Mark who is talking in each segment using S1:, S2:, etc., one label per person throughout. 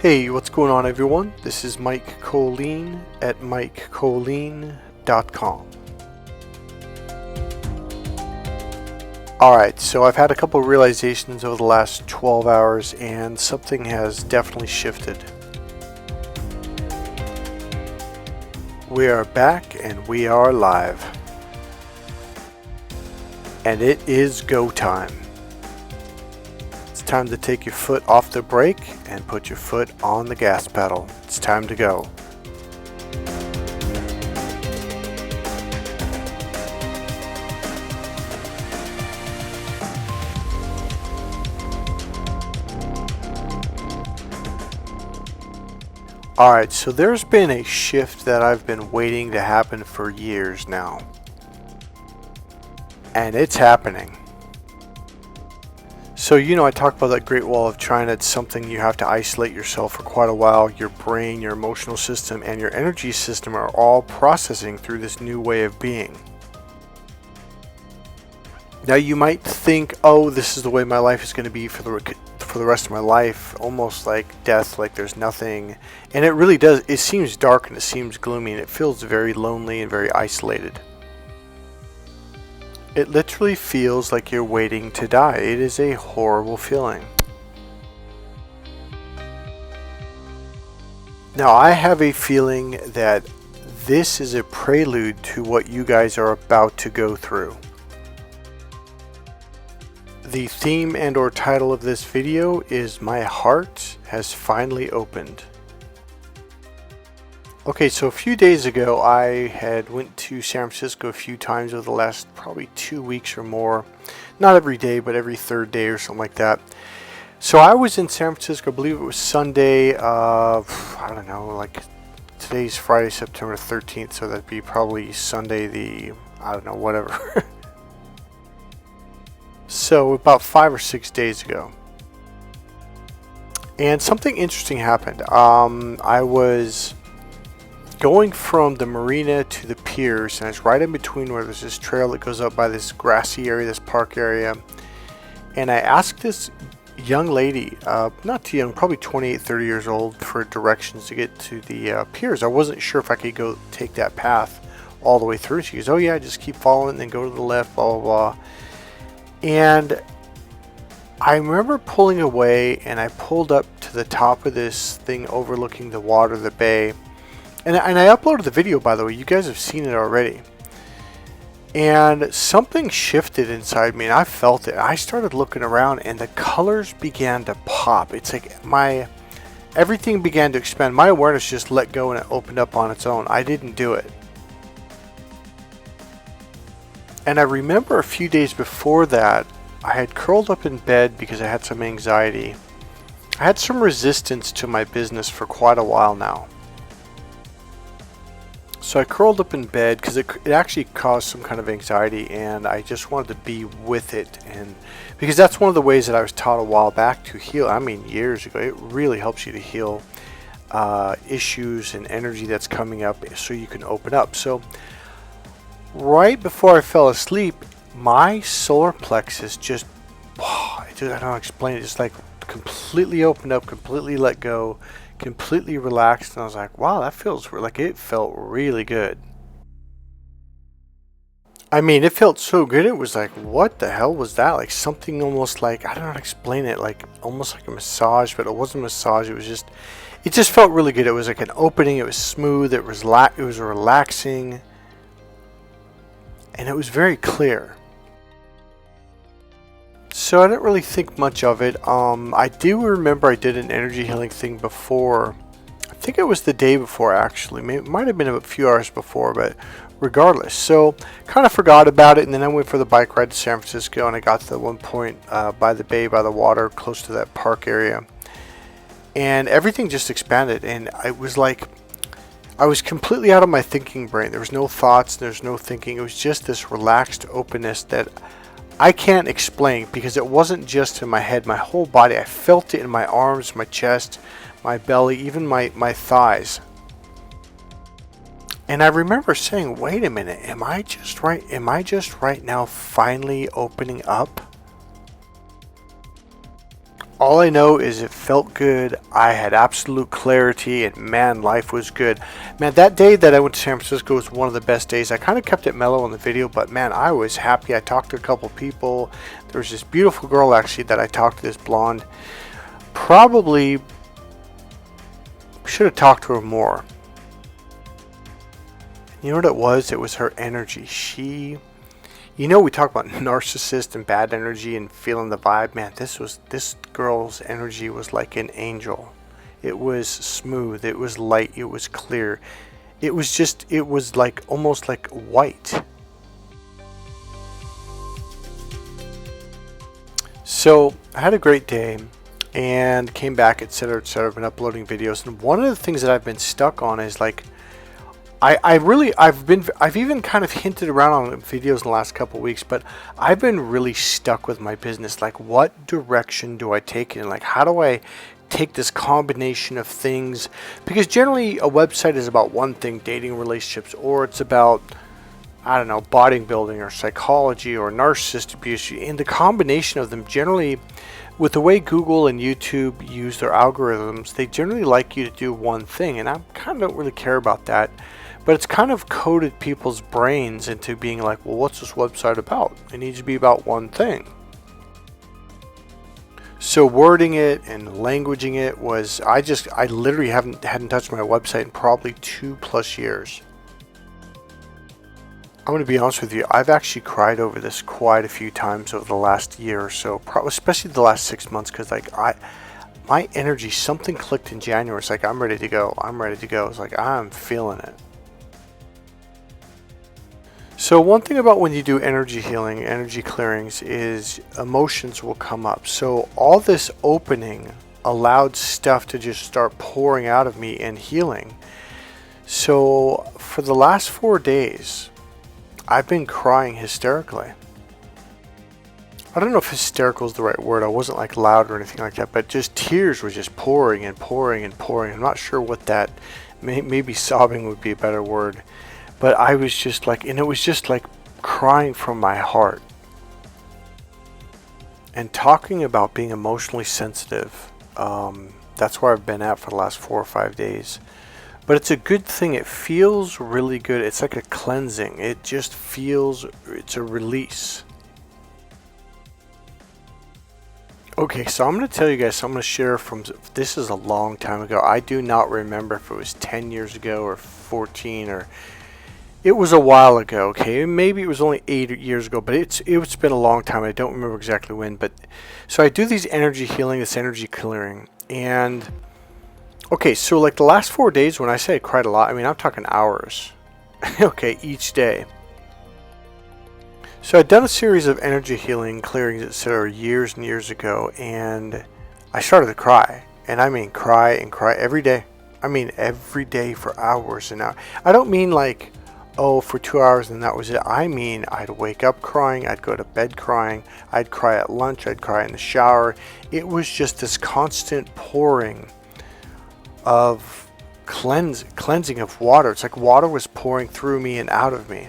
S1: Hey, what's going on everyone? This is Mike Kollin at MikeKollin.com. Alright, so I've had a couple of realizations over the last 12 hours and something has definitely shifted. We are back and we are live. And it is go time. It's time to take your foot off the brake and put your foot on the gas pedal. It's time to go. Alright, so there's been a shift that I've been waiting to happen for years now. And it's happening. So, I talk about that Great Wall of China. It's something you have to isolate yourself for quite a while. Your brain, your emotional system, and your energy system are all processing through this new way of being. Now, you might think, oh, this is the way my life is going to be for the rest of my life, almost like death, like there's nothing. And it really does. It seems dark and it seems gloomy and it feels very lonely and very isolated. It literally feels like you're waiting to die. It is a horrible feeling. Now, I have a feeling that this is a prelude to what you guys are about to go through. The theme and or title of this video is My Heart Has Finally Opened. Okay, so a few days ago I had went to San Francisco a few times over the last probably 2 weeks or more. Not every day, but every third day or something like that. So I was in San Francisco, I believe it was Sunday, I don't know, like today's Friday, September 13th, so that'd be probably Sunday whatever. So about 5 or 6 days ago. And something interesting happened. I was going from the marina to the piers, and it's right in between where there's this trail that goes up by this grassy area, this park area. And I asked this young lady, not too young, probably 28, 30 years old, for directions to get to the piers. I wasn't sure if I could go take that path all the way through. She goes, oh yeah, just keep following, then go to the left, blah, blah, blah. And I remember pulling away, and I pulled up to the top of this thing overlooking the water, the bay. And I uploaded the video, by the way. You guys have seen it already. And something shifted inside me, and I felt it. I started looking around, and the colors began to pop. It's like everything began to expand. My awareness just let go, and it opened up on its own. I didn't do it. And I remember a few days before that, I had curled up in bed because I had some anxiety. I had some resistance to my business for quite a while now. So I curled up in bed because it actually caused some kind of anxiety, and I just wanted to be with it. And because that's one of the ways that I was taught a while back to heal. I mean, years ago. It really helps you to heal issues and energy that's coming up so you can open up. So right before I fell asleep, my solar plexus just, I don't know, explain it, just like completely opened up, completely let go, completely relaxed. And I was like, wow, that feels like it felt really good. I mean, it felt so good. It was like, what the hell was that? Like something almost like, I don't know how to explain it, like almost like a massage, but it wasn't a massage. It just felt really good. It was like an opening. It was smooth. It was relaxing. And it was very clear. So I didn't really think much of it. I do remember I did an energy healing thing before. I think it was the day before, actually. It might have been a few hours before, but regardless. So kind of forgot about it, and then I went for the bike ride to San Francisco, and I got to one point by the bay, by the water, close to that park area. And everything just expanded, and it was like I was completely out of my thinking brain. There was no thoughts, there's no thinking. It was just this relaxed openness that I can't explain, because it wasn't just in my head, my whole body. I felt it in my arms, my chest, my belly, even my thighs. And I remember saying, wait a minute, am I just right now finally opening up? All I know is it felt good. I had absolute clarity, and man, life was good. Man, that day that I went to San Francisco was one of the best days. I kind of kept it mellow in the video, but man, I was happy. I talked to a couple people. There was this beautiful girl actually that I talked to, this blonde. Probably should have talked to her more. You know what it was? It was her energy. You know, we talk about narcissist and bad energy and feeling the vibe. Man, this girl's energy was like an angel. It was smooth. It was light. It was clear. It was like almost like white. So I had a great day and came back, etc., etc. I've been uploading videos, and one of the things that I've been stuck on is like, I've even kind of hinted around on videos in the last couple of weeks, but I've been really stuck with my business. Like, what direction do I take it in? Like, how do I take this combination of things? Because generally a website is about one thing, dating, relationships, or it's about, I don't know, bodybuilding or psychology or narcissist abuse. And the combination of them generally, with the way Google and YouTube use their algorithms, they generally like you to do one thing. And I kind of don't really care about that. But it's kind of coded people's brains into being like, well, what's this website about? It needs to be about one thing. So wording it and languaging it was, I literally hadn't touched my website in probably 2+ years. I'm going to be honest with you, I've actually cried over this quite a few times over the last year or so, probably, especially the last 6 months, because like my energy, something clicked in January. It's like, I'm ready to go. It's like, I'm feeling it. So one thing about when you do energy healing, energy clearings, is emotions will come up. So all this opening allowed stuff to just start pouring out of me and healing. So for the last 4 days, I've been crying hysterically. I don't know if hysterical is the right word. I wasn't like loud or anything like that, but just tears were just pouring and pouring and pouring. I'm not sure what that, maybe sobbing would be a better word. But I was just like, and it was just like crying from my heart. And talking about being emotionally sensitive, that's where I've been at for the last 4 or 5 days. But it's a good thing. It feels really good. It's like a cleansing. It just feels, it's a release. Okay, so I'm going to tell you guys, so I'm going to share from, this is a long time ago. I do not remember if it was 10 years ago or 14 or... It was a while ago, okay? Maybe it was only 8 years ago, but it's been a long time. I don't remember exactly when, but so I do these energy healing, this energy clearing, and okay, so like the last 4 days, when I say I cried a lot, I mean I'm talking hours, okay, each day. So I'd done a series of energy healing, clearings, etc. years and years ago, and I started to cry, and I mean cry and cry every day. I mean every day for hours and hours. I don't mean like, oh, for 2 hours and that was it. I mean, I'd wake up crying, I'd go to bed crying, I'd cry at lunch, I'd cry in the shower. It was just this constant pouring of cleansing of water. It's like water was pouring through me and out of me.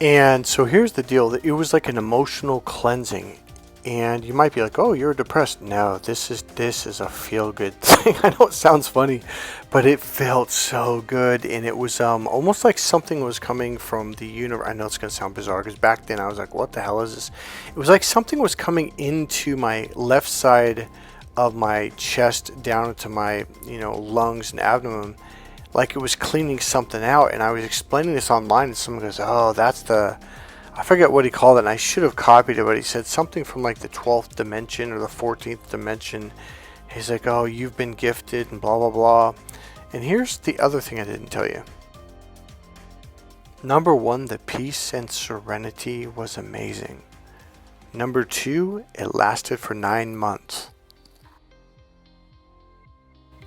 S1: And so here's the deal. It was like an emotional cleansing. And you might be like, oh, you're depressed. No, this is a feel-good thing. I know it sounds funny, but it felt so good. And it was almost like something was coming from the universe. I know it's going to sound bizarre because back then I was like, what the hell is this? It was like something was coming into my left side of my chest down into my, lungs and abdomen. Like it was cleaning something out. And I was explaining this online and someone goes, oh, that's the... I forget what he called it, and I should have copied it, but he said something from like the 12th dimension or the 14th dimension. He's like, oh, you've been gifted and blah, blah, blah. And here's the other thing I didn't tell you. Number 1, the peace and serenity was amazing. Number 2, it lasted for 9 months.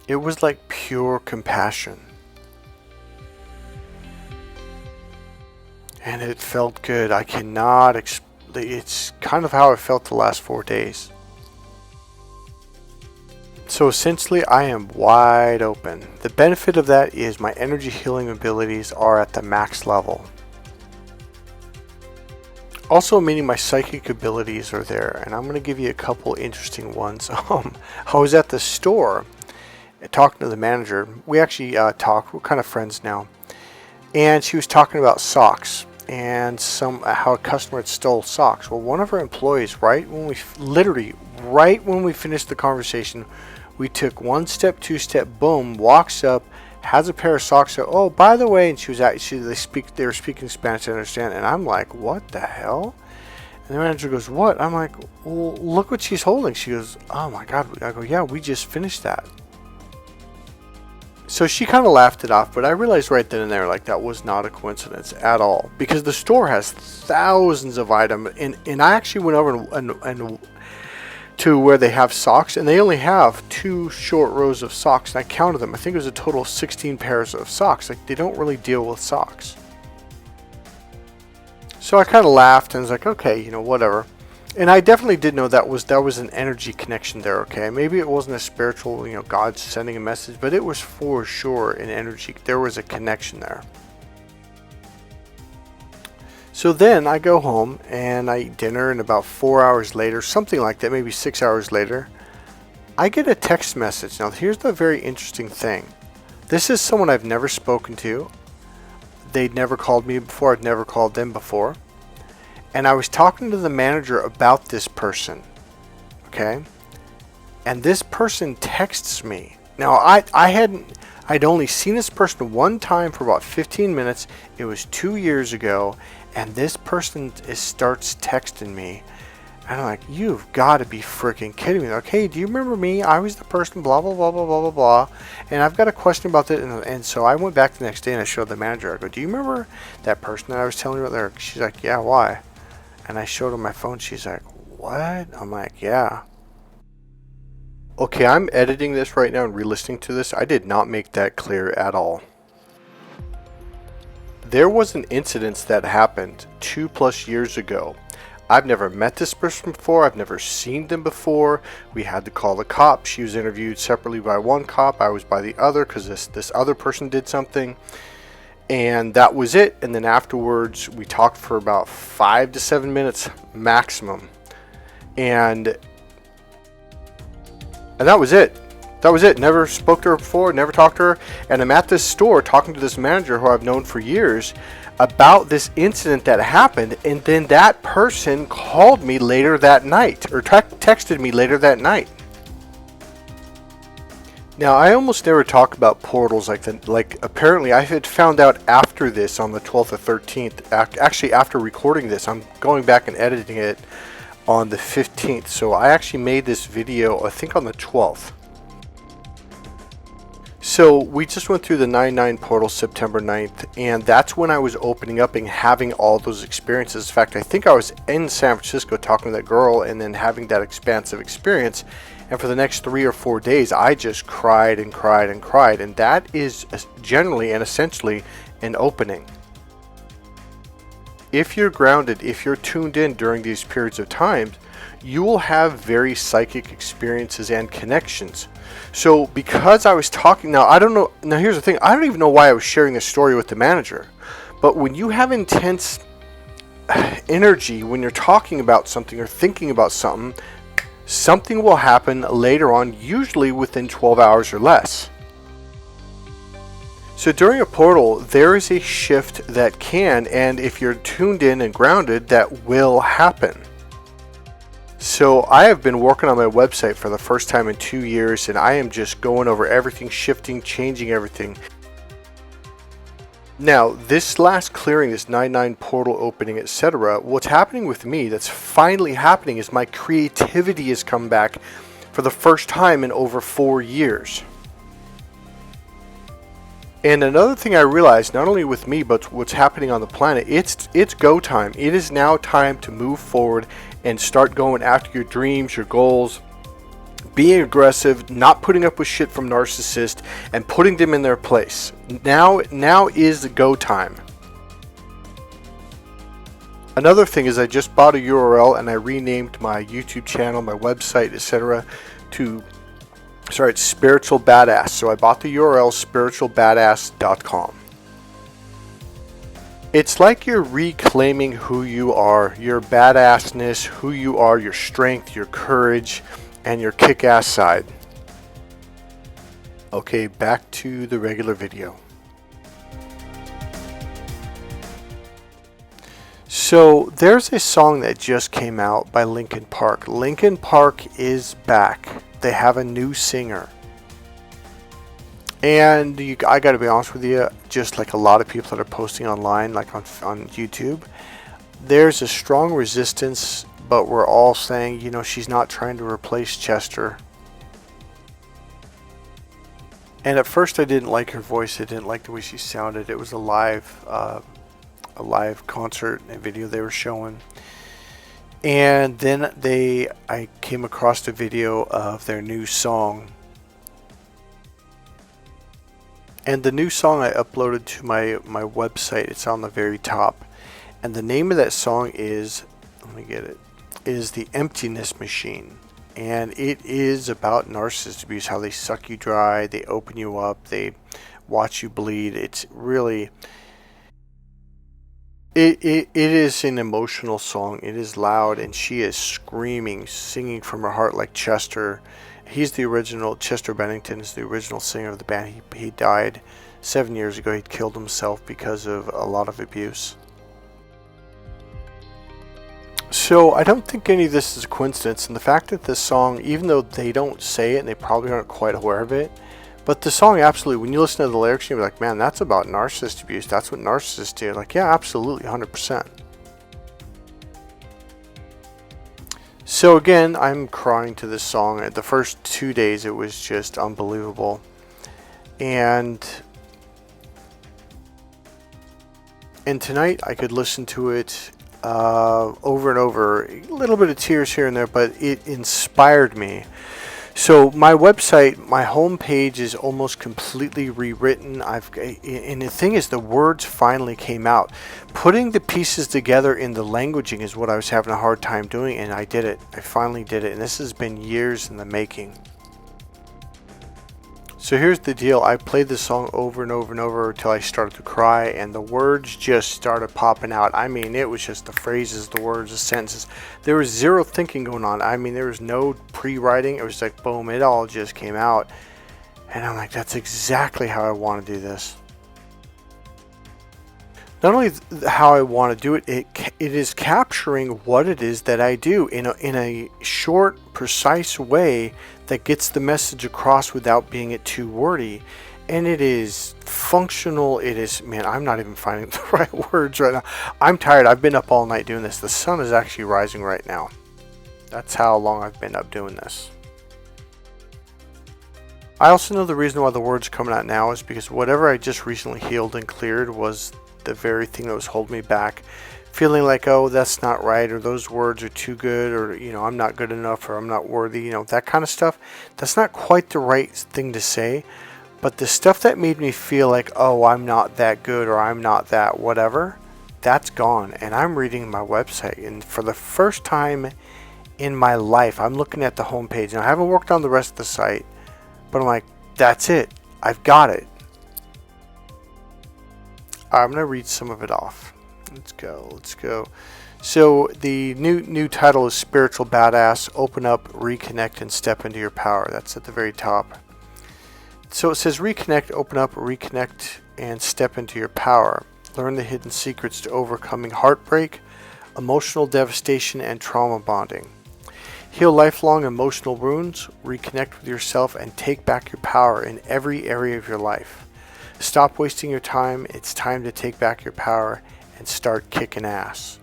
S1: It was like pure compassion. And it felt good. I cannot it's kind of how I felt the last 4 days. So essentially I am wide open. The benefit of that is my energy healing abilities are at the max level. Also, meaning my psychic abilities are there, and I'm going to give you a couple interesting ones. I was at the store talking to the manager. We actually talk. We're kind of friends now, and she was talking about socks and how a customer had stole socks. Well, one of her employees, right when we finished the conversation, we took one step, two step, boom, walks up, has a pair of socks. So, oh, by the way, and they were speaking Spanish, I understand, and I'm like, what the hell? And the manager goes, what? I'm like, well, look what she's holding. She goes, oh my God. I go, yeah, we just finished that. So she kind of laughed it off, but I realized right then and there, like, that was not a coincidence at all, because the store has thousands of items, and I actually went over and to where they have socks, and they only have 2 short rows of socks, and I counted them. I think it was a total of 16 pairs of socks. Like, they don't really deal with socks. So I kind of laughed and was like, okay, whatever. And I definitely did know that was an energy connection there, okay? Maybe it wasn't a spiritual, God sending a message, but it was for sure an energy. There was a connection there. So then I go home and I eat dinner, and about 4 hours later, something like that, maybe 6 hours later, I get a text message. Now, here's the very interesting thing. This is someone I've never spoken to. They'd never called me before. I'd never called them before. And I was talking to the manager about this person, okay? And this person texts me. Now, I'd only seen this person one time for about 15 minutes. It was 2 years ago, and this person starts texting me. And I'm like, you've got to be freaking kidding me. Okay, do you remember me? I was the person, blah, blah, blah, blah, blah, blah, blah. And I've got a question about that. And so I went back the next day and I showed the manager. I go, do you remember that person that I was telling you about there? She's like, yeah, why? And I showed her my phone. She's like, what? I'm like, yeah. Okay, I'm editing this right now and re-listening to this. I did not make that clear at all. There was an incident that happened 2+ years ago. I've never met this person before. I've never seen them before. We had to call the cops. She was interviewed separately by one cop. I was by the other because this other person did something. And that was it. And then afterwards, we talked for about 5 to 7 minutes maximum. And that was it. That was it. Never spoke to her before, never talked to her. And I'm at this store talking to this manager who I've known for years about this incident that happened. And then that person called me later that night, or texted me later that night. Now, I almost never talk about portals like that. Like, apparently I had found out after this on the 12th or 13th. Actually, after recording this, I'm going back and editing it on the 15th. So I actually made this video, I think, on the 12th. So we just went through the 9/9 portal September 9th, and that's when I was opening up and having all those experiences. In fact, I think I was in San Francisco talking to that girl and then having that expansive experience. And for the next 3 or 4 days, I just cried and cried and cried. And that is generally and essentially an opening. If you're grounded, if you're tuned in during these periods of time, you will have very psychic experiences and connections. So because I was talking, now I don't know, now here's the thing, I don't even know why I was sharing this story with the manager. But when you have intense energy, when you're talking about something or thinking about something, something will happen later on, usually within 12 hours or less. So during a portal, there is a shift that can, and if you're tuned in and grounded, that will happen. So I have been working on my website for the first time in 2 years, and I am just going over everything, shifting, changing everything. Now, this last clearing, this 9/9 portal opening, etc., what's happening with me that's finally happening is my creativity has come back for the first time in over 4 years. And another thing I realized, not only with me, but what's happening on the planet, it's go time. It is now time to move forward and start going after your dreams, your goals, being aggressive, not putting up with shit from Narcissist, and putting them in their place. Now is the go time. Another thing is I just bought a URL and I renamed my YouTube channel, my website, etc. It's Spiritual Badass. So I bought the URL spiritualbadass.com. It's like you're reclaiming who you are, your badassness, who you are, your strength, your courage, and your kick-ass side. Okay, back to the regular video. So there's a song that just came out by Linkin Park. Linkin Park is back. They have a new singer. And I gotta be honest with you, just like a lot of people that are posting online, like on YouTube, there's a strong resistance, but we're all saying, you know, she's not trying to replace Chester. And at first I didn't like her voice, I didn't like the way she sounded. It was a live concert and video they were showing. And then I came across a video of their new song. And the new song I uploaded to my website. It's on the very top. And the name of that song is, let me get it, is The Emptiness Machine. And it is about narcissist abuse, how they suck you dry, they open you up, they watch you bleed. It's really, it is an emotional song. It is loud, and she is screaming, singing from her heart like Chester. He's the original, Chester Bennington is the original singer of the band. He died 7 years ago. He killed himself because of a lot of abuse. So I don't think any of this is a coincidence. And the fact that this song, even though they don't say it and they probably aren't quite aware of it, but the song absolutely, when you listen to the lyrics, you're like, man, that's about narcissist abuse. That's what narcissists do. Like, yeah, absolutely, 100%. So again, I'm crying to this song. The first 2 days, it was just unbelievable. And tonight, I could listen to it over and over. A little bit of tears here and there, but it inspired me. So my website, my homepage is almost completely rewritten. And the thing is, the words finally came out. Putting the pieces together in the languaging is what I was having a hard time doing, and I did it. I finally did it, and this has been years in the making. So here's the deal. I played this song over and over and over until I started to cry, and the words just started popping out. I mean, it was just the phrases, the words, the sentences. There was zero thinking going on. I mean, there was no pre-writing. It was like, boom, it all just came out. And I'm like, that's exactly how I want to do this. Not only how I want to do it, it is capturing what it is that I do in a short, precise way that gets the message across without being it too wordy. And it is functional. It is, man, I'm not even finding the right words right now. I'm tired. I've been up all night doing this. The sun is actually rising right now. That's how long I've been up doing this. I also know the reason why the words are coming out now is because whatever I just recently healed and cleared was the very thing that was holding me back, feeling like, oh, that's not right, or those words are too good, or, you know, I'm not good enough, or I'm not worthy, you know, that kind of stuff. That's not quite the right thing to say, but the stuff that made me feel like, oh, I'm not that good, or I'm not that whatever, that's gone. And I'm reading my website, and for the first time in my life, I'm looking at the homepage, and I haven't worked on the rest of the site, but I'm like, that's it, I've got it. I'm going to read some of it off. Let's go. So the new title is Spiritual Badass. Open up, reconnect, and step into your power. That's at the very top. So it says reconnect, open up, reconnect, and step into your power. Learn the hidden secrets to overcoming heartbreak, emotional devastation, and trauma bonding. Heal lifelong emotional wounds, reconnect with yourself, and take back your power in every area of your life. Stop wasting your time. It's time to take back your power and start kicking ass.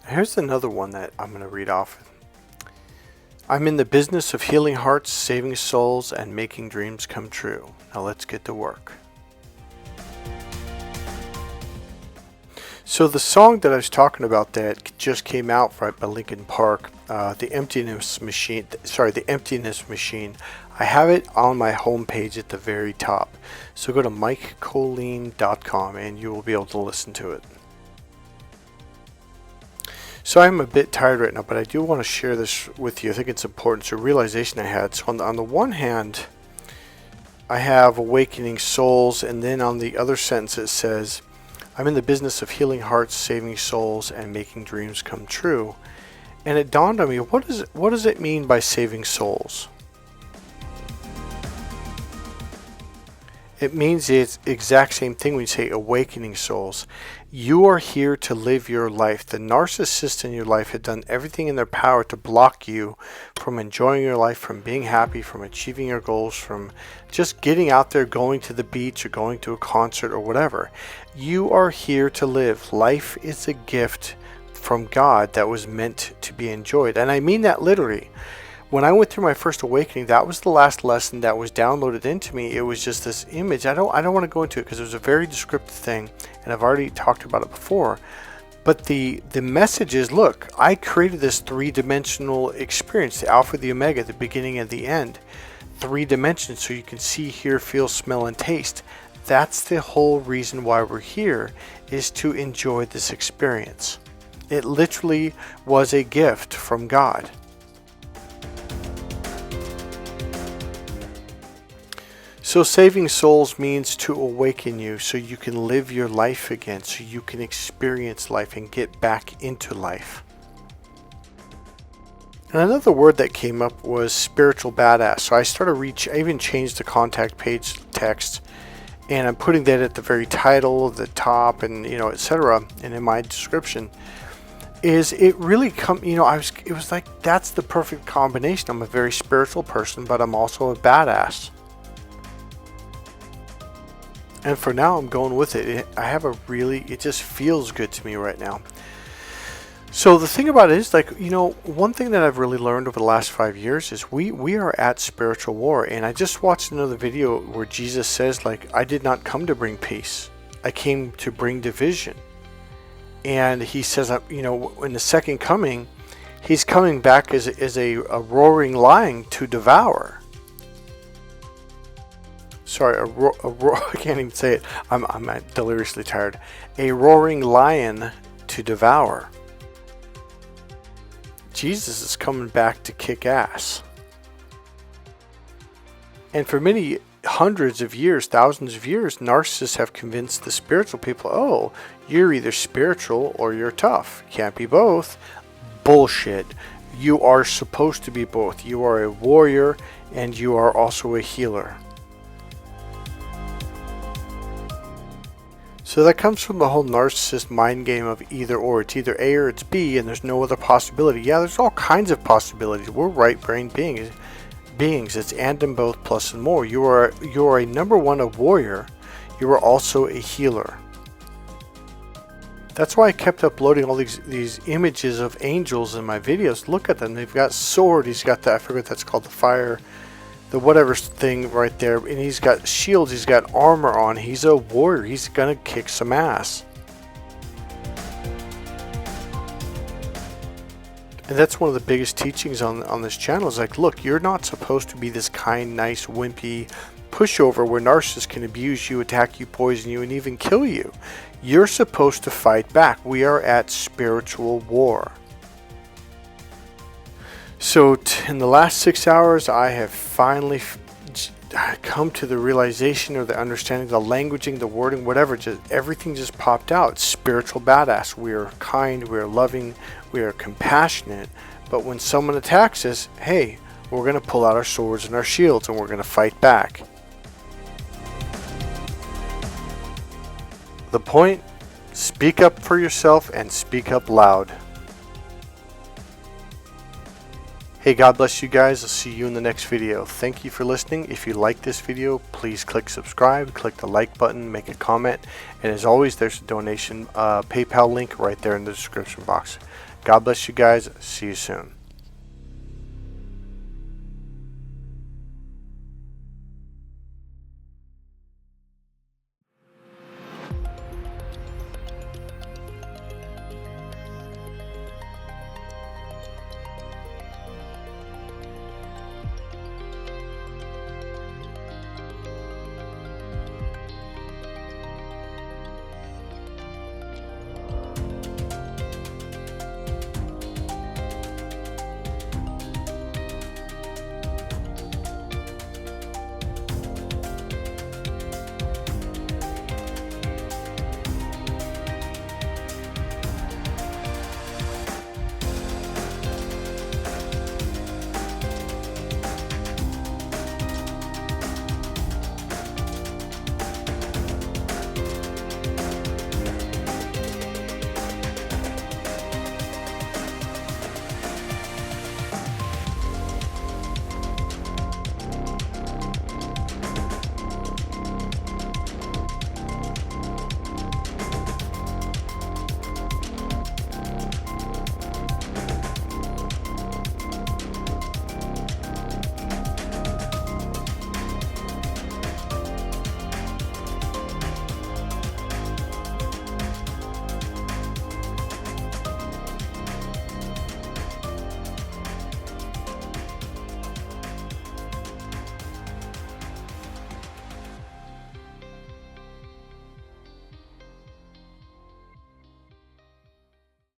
S1: Here's another one that I'm going to read off. I'm in the business of healing hearts, saving souls, and making dreams come true. Now let's get to work. So the song that I was talking about that just came out by Linkin Park, the Emptiness Machine. The Emptiness Machine. I have it on my homepage at the very top. So go to MikeKollin.com and you will be able to listen to it. So I'm a bit tired right now, but I do want to share this with you. I think it's important. It's a realization I had. So on the one hand, I have awakening souls, and then on the other sentence it says, I'm in the business of healing hearts, saving souls, and making dreams come true. And it dawned on me, what does it mean by saving souls? It means the exact same thing when you say awakening souls. You are here to live your life. The narcissists in your life have done everything in their power to block you from enjoying your life, from being happy, from achieving your goals, from just getting out there, going to the beach or going to a concert or whatever. You are here to live. Life is a gift from God that was meant to be enjoyed. And I mean that literally. When I went through my first awakening, that was the last lesson that was downloaded into me. It was just this image. I don't want to go into it because it was a very descriptive thing, and I've already talked about it before. But the message is, look, I created this three-dimensional experience, the alpha, the omega, the beginning and the end. 3 dimensions, so you can see, hear, feel, smell, and taste. That's the whole reason why we're here, is to enjoy this experience. It literally was a gift from God. So saving souls means to awaken you so you can live your life again, so you can experience life and get back into life. And another word that came up was spiritual badass. So I even changed the contact page text, and I'm putting that at the very title, the top, and etc. And in my description, is it really it was like, that's the perfect combination. I'm a very spiritual person, but I'm also a badass. And for now, I'm going with it. It just feels good to me right now. So the thing about it is, one thing that I've really learned over the last 5 years is we are at spiritual war. And I just watched another video where Jesus says, I did not come to bring peace. I came to bring division. And he says, in the second coming, he's coming back as a roaring lion to devour. Sorry, I can't even say it. I'm deliriously tired. A roaring lion to devour. Jesus is coming back to kick ass. And for many hundreds of years, thousands of years, narcissists have convinced the spiritual people, oh, you're either spiritual or you're tough. Can't be both. Bullshit. You are supposed to be both. You are a warrior and you are also a healer. So that comes from the whole narcissist mind game of either or. It's either A or it's B, and there's no other possibility. Yeah, there's all kinds of possibilities. We're right-brained beings. It's and both plus and more. You are a number one, a warrior. You are also a healer. That's why I kept uploading all these images of angels in my videos. Look at them. They've got sword. He's got that. I forget what that's called. The fire. The whatever thing right there, and he's got shields, he's got armor on, he's a warrior, he's gonna kick some ass. And that's one of the biggest teachings on this channel is look, you're not supposed to be this kind, nice, wimpy pushover where narcissists can abuse you, attack you, poison you, and even kill you. You're supposed to fight back. We are at spiritual war. So in the last 6 hours, I have finally come to the realization or the understanding, the languaging, the wording, whatever, everything just popped out. Spiritual badass. We are kind, we are loving, we are compassionate. But when someone attacks us, hey, we're going to pull out our swords and our shields and we're going to fight back. The point, speak up for yourself and speak up loud. Hey, God bless you guys. I'll see you in the next video. Thank you for listening. If you like this video, please click subscribe, click the like button, make a comment. And as always, there's a donation PayPal link right there in the description box. God bless you guys. See you soon.